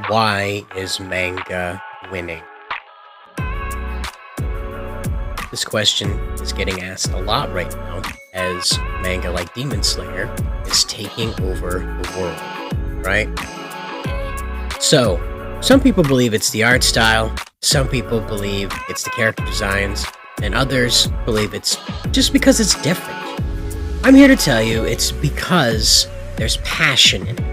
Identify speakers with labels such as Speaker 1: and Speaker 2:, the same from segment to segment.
Speaker 1: Why is manga winning? This question is getting asked a lot right now as manga like Demon Slayer is taking over the world, right? So, some people believe it's the art style, some people believe it's the character designs, and others believe it's just because it's different. I'm here to tell you it's because there's passion in it.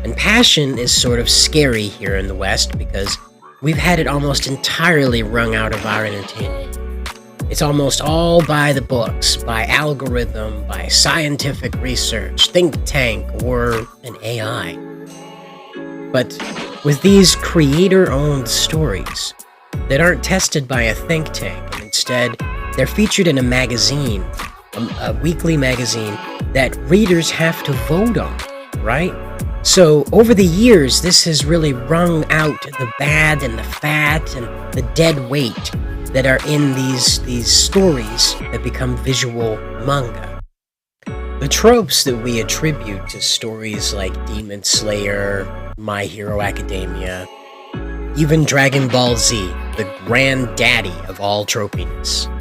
Speaker 1: And passion is sort of scary here in the West because we've had it almost entirely wrung out of our entertainment. It's almost all by the books, by algorithm, by scientific research, think tank, or an AI. But with these creator-owned stories that aren't tested by a think tank, and instead they're featured in a magazine, a weekly magazine that readers have to vote on, right? So over the years, this has really wrung out the bad and the fat and the dead weight that are in these stories that become visual manga. The tropes that we attribute to stories like Demon Slayer, My Hero Academia, even Dragon Ball Z, the granddaddy of all tropiness.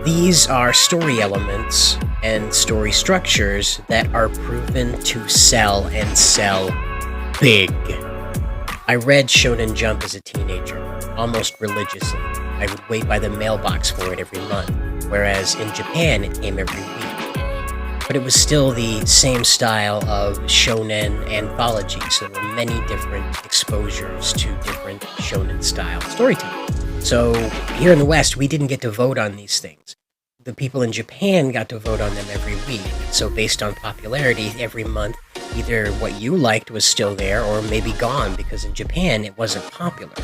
Speaker 1: These are story elements and story structures that are proven to sell and sell big. I read Shonen Jump as a teenager, almost religiously. I would wait by the mailbox for it every month, whereas in Japan it came every week. But it was still the same style of shonen anthology, so there were many different exposures to different shonen style storytelling. So here in the West, we didn't get to vote on these things. The people in Japan got to vote on them every week. So based on popularity, every month, either what you liked was still there or maybe gone because in Japan it wasn't popular.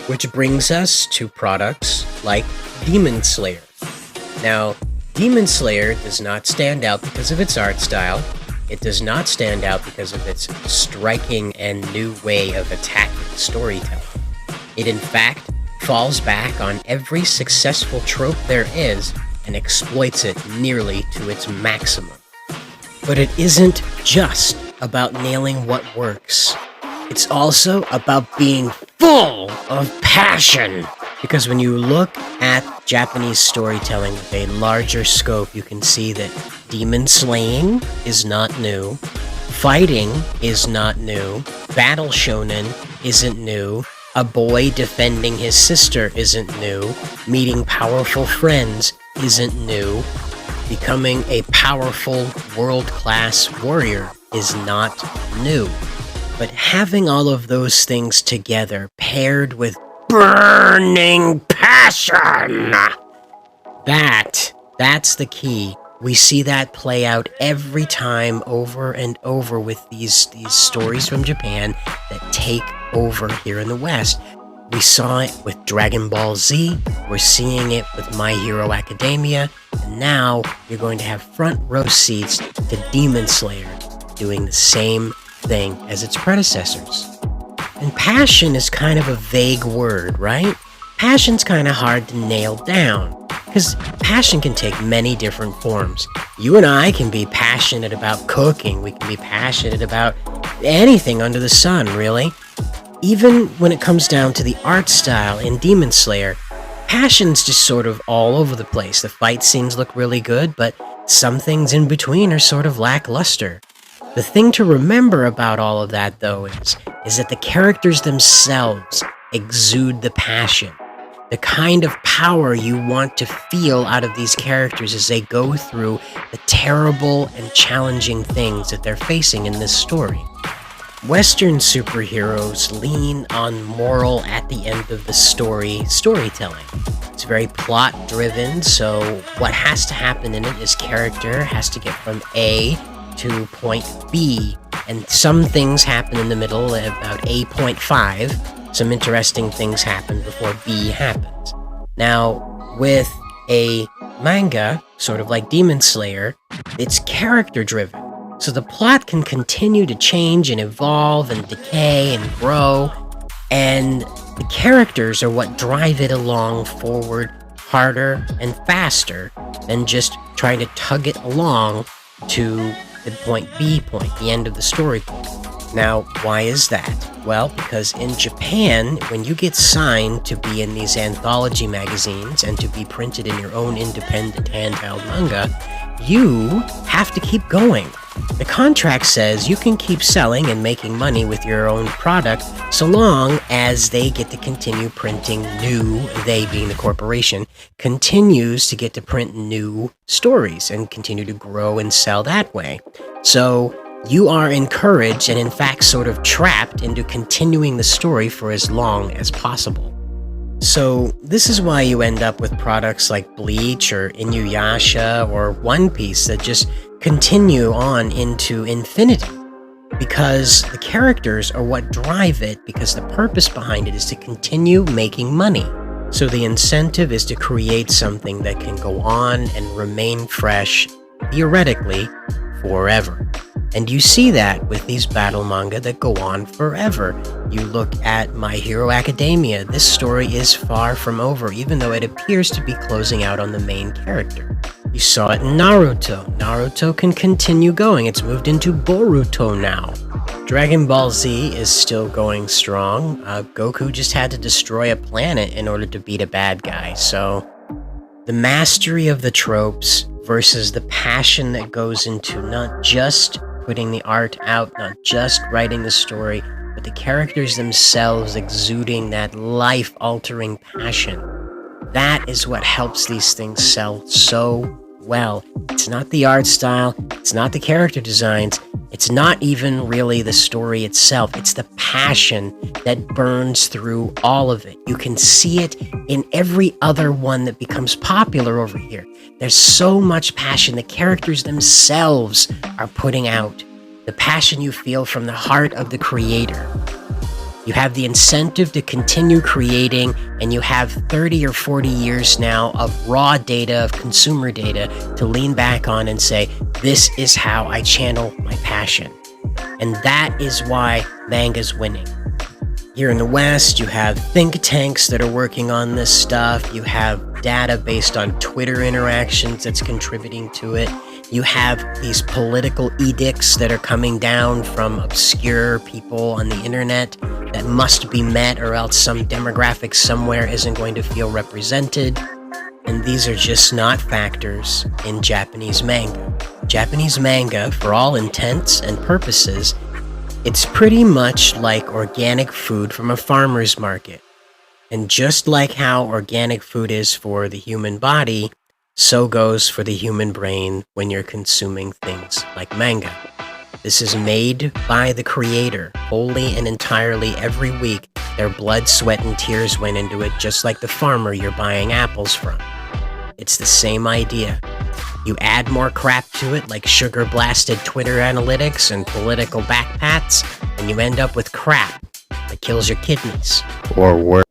Speaker 1: Which brings us to products like Demon Slayer. Now, Demon Slayer does not stand out because of its art style. It does not stand out because of its striking and new way of attacking storytelling. It in fact falls back on every successful trope there is and exploits it nearly to its maximum. But it isn't just about nailing what works. It's also about being full of passion. Because when you look at Japanese storytelling with a larger scope, you can see that demon slaying is not new, fighting is not new, battle shonen isn't new, a boy defending his sister isn't new, meeting powerful friends isn't new, becoming a powerful world-class warrior is not new. But having all of those things together, paired with burning passion, that's the key. We see that play out every time over and over with these stories from Japan that take over here in the West. We saw it with Dragon Ball Z, we're seeing it with My Hero Academia, and now you're going to have front row seats to Demon Slayer doing the same thing as its predecessors. And passion is kind of a vague word, right? Passion's kind of hard to nail down, because passion can take many different forms. You and I can be passionate about cooking, we can be passionate about anything under the sun, really. Even when it comes down to the art style in Demon Slayer, passion's just sort of all over the place. The fight scenes look really good, but some things in between are sort of lackluster. The thing to remember about all of that, though, is that the characters themselves exude the passion. The kind of power you want to feel out of these characters as they go through the terrible and challenging things that they're facing in this story. Western superheroes lean on moral at the end of the storytelling. It's very plot-driven, so what has to happen in it is character has to get from A to point B, and some things happen in the middle at about A.5. Some interesting things happen before B happens. Now, with a manga, sort of like Demon Slayer, it's character-driven. So the plot can continue to change and evolve and decay and grow, and the characters are what drive it along forward harder and faster than just trying to tug it along to the point B point, the end of the story point. Now, why is that? Well, because in Japan, when you get signed to be in these anthology magazines and to be printed in your own independent handheld manga, you have to keep going. The contract says you can keep selling and making money with your own product so long as they get to continue printing new, they being the corporation, continues to get to print new stories and continue to grow and sell that way. So you are encouraged and in fact sort of trapped into continuing the story for as long as possible. So this is why you end up with products like Bleach or Inuyasha or One Piece that just continue on into infinity, because the characters are what drive it, because the purpose behind it is to continue making money. So the incentive is to create something that can go on and remain fresh, theoretically, forever. And you see that with these battle manga that go on forever. You look at My Hero Academia, this story is far from over, even though it appears to be closing out on the main character. You saw it in Naruto. Naruto can continue going. It's moved into Boruto now. Dragon Ball Z is still going strong. Goku just had to destroy a planet in order to beat a bad guy. So the mastery of the tropes versus the passion that goes into not just putting the art out, not just writing the story, but the characters themselves exuding that life-altering passion. That is what helps these things sell so well. It's not the art style, it's not the character designs, it's not even really the story itself. It's the passion that burns through all of it. You can see it in every other one that becomes popular over here. There's so much passion the characters themselves are putting out. The passion you feel from the heart of the creator. You have the incentive to continue creating, and you have 30 or 40 years now of raw data, of consumer data, to lean back on and say, this is how I channel my passion. And that is why manga's winning. Here in the West, you have think tanks that are working on this stuff. You have data based on Twitter interactions that's contributing to it. You have these political edicts that are coming down from obscure people on the internet that must be met, or else some demographic somewhere isn't going to feel represented. And these are just not factors in Japanese manga. Japanese manga, for all intents and purposes, it's pretty much like organic food from a farmer's market. And just like how organic food is for the human body, so goes for the human brain when you're consuming things like manga. This is made by the creator, wholly and entirely every week. Their blood, sweat, and tears went into it, just like the farmer you're buying apples from. It's the same idea. You add more crap to it, like sugar-blasted Twitter analytics and political backpats, and you end up with crap that kills your kidneys. Or worse.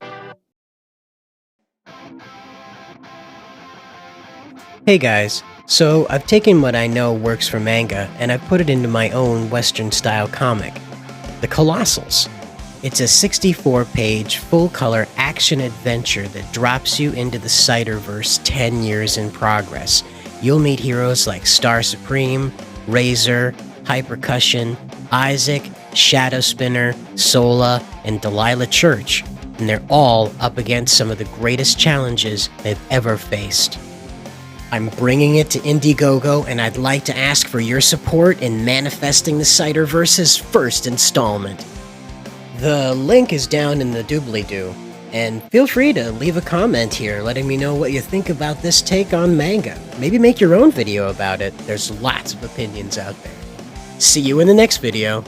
Speaker 1: Hey guys, so I've taken what I know works for manga and I've put it into my own Western-style comic, The Colossals. It's a 64-page, full-color action-adventure that drops you into the Ciderverse 10 years in progress. You'll meet heroes like Star Supreme, Razor, Hypercussion, Isaac, Shadow Spinner, Sola, and Delilah Church, and they're all up against some of the greatest challenges they've ever faced. I'm bringing it to Indiegogo, and I'd like to ask for your support in manifesting the Ciderverse's first installment. The link is down in the doobly-doo, and feel free to leave a comment here letting me know what you think about this take on manga. Maybe make your own video about it. There's lots of opinions out there. See you in the next video.